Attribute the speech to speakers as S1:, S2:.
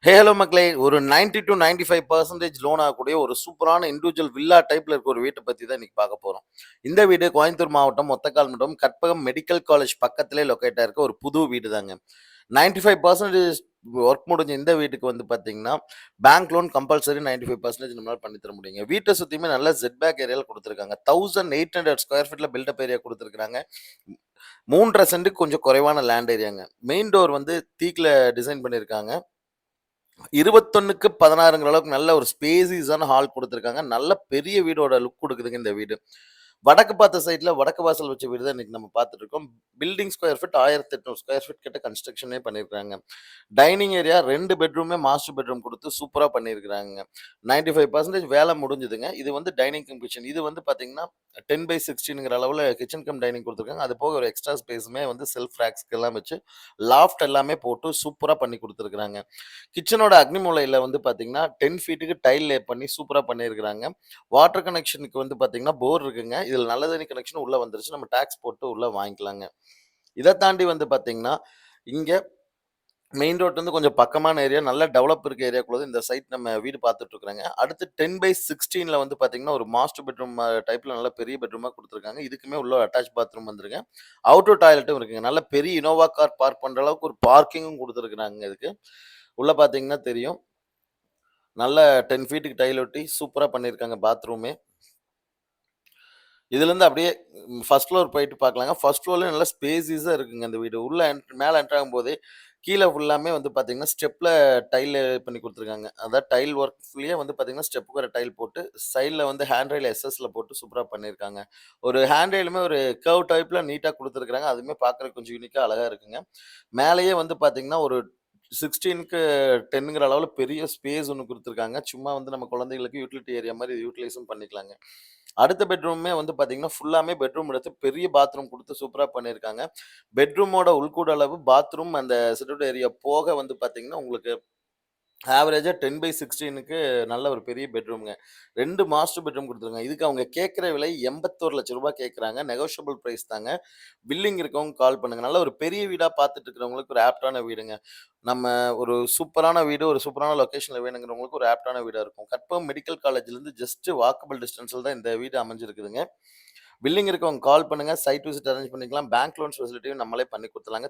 S1: Hello மக்களே! ஒரு 90-95% loan ஆகக்கூடிய ஒரு சூப்பரான இண்டிவிஜுவல் வில்லா டைப்ல இருக்க ஒரு வீட்ட பத்தி தான் இன்னைக்கு பார்க்க போறோம். இந்த வீடு கோயம்புத்தூர் மாவட்டம், ஒத்தக்கால் மண்டபம், கற்பகம் மெடிக்கல் காலேஜ் பக்கத்திலே லொக்கேட் ஆயிருக்க ஒரு புது வீடு தாங்க. 95% ஒர்க் முடிஞ்ச இந்த வீட்டுக்கு வந்து பார்த்தீங்கன்னா, பேங்க் லோன் கம்பல்சரி 95% நம்மளால பண்ணி தர முடியுங்க. வீட்ட சுத்தியுமே நல்ல செட் பேக் ஏரியால குடுத்துருக்காங்க. 1800 ஸ்கொயர் ஃபீட்ல பில்டப் ஏரியா குடுத்துருக்காங்க. 3 1/2 சென்ட்டுக்கு கொஞ்சம் குறைவான லேண்ட் ஏரியாங்க. மெயின் டோர் வந்து டீக்ல டிசைன் பண்ணியிருக்காங்க. 21க்கு 16ங்கிற அளவுக்கு நல்ல ஒரு ஸ்பேசியஸான ஹால் குடுத்துருக்காங்க. நல்ல பெரிய வீடோட லுக் குடுக்குதுங்க இந்த வீடு. வடக்கு பார்த்த சைட்ல வடக்கு வாசல் வச்ச வீடு தான் இன்னைக்கு நம்ம பார்த்துட்டு இருக்கோம். Building square feet 1800 square feet கிட்ட கன்ஸ்ட்ரக்ஷனே பண்ணியிருக்காங்க. டைனிங் ஏரியா 2 பெட்ரூமே மாஸ்டர் பெட்ரூம் குடுத்து சூப்பரா பண்ணியிருக்கிறாங்கங்க. 95% வேலை முடிஞ்சுதுங்க. இது வந்து டைனிங் கம் கிட்சன். இது வந்து பார்த்தீங்கன்னா, 10/16ங்கிற அளவுல கிட்சன் கம் டைனிங் குடுத்துருக்காங்க. அது போக ஒரு எக்ஸ்ட்ரா ஸ்பேஸுமே வந்து செல்ஃப் ரேக்ஸ்க்கெல்லாம் வச்சு, லாஃப்ட் எல்லாமே போட்டு சூப்பரா பண்ணி குடுத்துருக்காங்க. கிச்சனோட அக்னி மூலையில வந்து பார்த்தீங்கன்னா, 10 ஃபீட்டுக்கு டைல் லே பண்ணி சூப்பரா பண்ணியிருக்கிறாங்க. வாட்டர் கனெக்ஷனுக்கு வந்து பார்த்தீங்கன்னா, போர் இருக்குங்க. இதில நல்ல தண்ணி கனெக்ஷன் உள்ள வந்துருச்சு. நம்ம டாக்ஸ் போட்டு உள்ள வாங்கிக்கலாங்க. இத தாண்டி வந்து பார்த்தீங்கன்னா, இங்க மெயின் ரோட்லருந்து கொஞ்சம் பக்கமான ஏரியா, நல்ல டெவலப் இருக்க ஏரியாக்குள்ள இந்த சைட் நம்ம வீடு பார்த்துட்டு இருக்கிறோங்க. அடுத்து 10/16ல வந்து பார்த்தீங்கன்னா, ஒரு மாஸ்டர் பெட்ரூம் டைப்ல நல்ல பெரிய பெட்ரூமா குடுத்துருக்காங்க. இதுக்குமே உள்ள அட்டாச் பாத்ரூம் வந்துருங்க. அவுட்டர் டாய்லெட்டும் இருக்குங்க. நல்ல பெரிய இனோவா கார் பார்க் பண்ற அளவுக்கு ஒரு பார்க்கிங்கும் குடுத்துருக்காங்க இதுக்கு. உள்ள பார்த்தீங்கன்னா தெரியும். நல்ல 10 ஃபீட்டுக்கு டைல் ஒட்டி சூப்பரா பண்ணியிருக்காங்க பாத்ரூமே. இதுலேருந்து அப்படியே ஃபர்ஸ்ட் ஃப்ளோர் போயிட்டு பார்க்கலாங்க. ஃபர்ஸ்ட் ஃப்ளோர்லயும் நல்லா ஸ்பேசியஸா இருக்குங்க இந்த வீடு. உள்ள மேல என்டர் ஆகும்போதே, கீழ ஃபுல்லாமே வந்து பார்த்தீங்கன்னா, ஸ்டெப்ல டைல் பண்ணி குடுத்துருக்காங்க. அதாவது டைல் ஒர்க்ஸ்லயே வந்து பார்த்தீங்கன்னா, ஸ்டெப்புக்கு ஒரு டைல் போட்டு, சைட்ல வந்து ஹேண்ட் ரெயில் எஸ்எஸ்ல போட்டு சூப்பரா பண்ணியிருக்காங்க. ஒரு ஹேண்ட் ரெயிலுமே ஒரு கர்வ் டைப்ல நீட்டா குடுத்துருக்காங்க. அதுவுமே பார்க்கறதுக்கு கொஞ்சம் யூனிக்கா அழகா இருக்குங்க. மேலேயே வந்து பார்த்தீங்கன்னா, ஒரு 16க்கு 10ங்கிற அளவுல பெரிய ஸ்பேஸ் ஒண்ணு குடுத்துருக்காங்க. சும்மா வந்து நம்ம குழந்தைகளுக்கு யூட்டிலிட்டி ஏரியா மாரி யூட்டிலைஸும் பண்ணிக்கலாங்க. அடுத்த பெட்ரூமுமே வந்து பார்த்தீங்கன்னா, ஃபுல்லாமே பெட்ரூம் எடுத்து பெரிய பாத்ரூம் குடுத்து சூப்பரா பண்ணியிருக்காங்க. பெட்ரூமோட உள்கூட அளவு, பாத்ரூம் அந்த சிட் அவுட் ஏரியா போக வந்து பார்த்தீங்கன்னா, உங்களுக்கு ஆவரேஜா 10/16க்கு நல்ல ஒரு பெரிய பெட்ரூம்ங்க. 2 மாஸ்டர் பெட்ரூம் குடுத்துருக்காங்க. இதுக்கு அவங்க கேட்கிற விலை ரூ. 81,00,000 கேட்கறாங்க. நெகோஷியபிள் பிரைஸ் தாங்க. வில்லிங் இருக்கவங்க கால் பண்ணுங்க. நல்ல ஒரு பெரிய வீடா பார்த்துட்டு இருக்கிறவங்களுக்கு ஒரு ஆப்ட்டான வீடுங்க. நம்ம ஒரு சூப்பரான வீடு, ஒரு சூப்பரான லொகேஷன்ல வேணுங்கிறவங்களுக்கு ஒரு ஆப்ட்டான வீடா இருக்கும். கற்பகம் மெடிக்கல் காலேஜ்லேருந்து ஜஸ்ட் வாக்கபிள் டிஸ்டன்ஸ்ல தான் இந்த வீடு அமைஞ்சிருக்குதுங்க. வில்லிங் இருக்கவங்க கால் பண்ணுங்க. சைட் விசிட் அரேஞ்ச் பண்ணிக்கலாம். பேங்க் லோன்ஸ் ஃபெசிலிட்டியும் நம்மளே பண்ணி குடுத்துடலாங்க.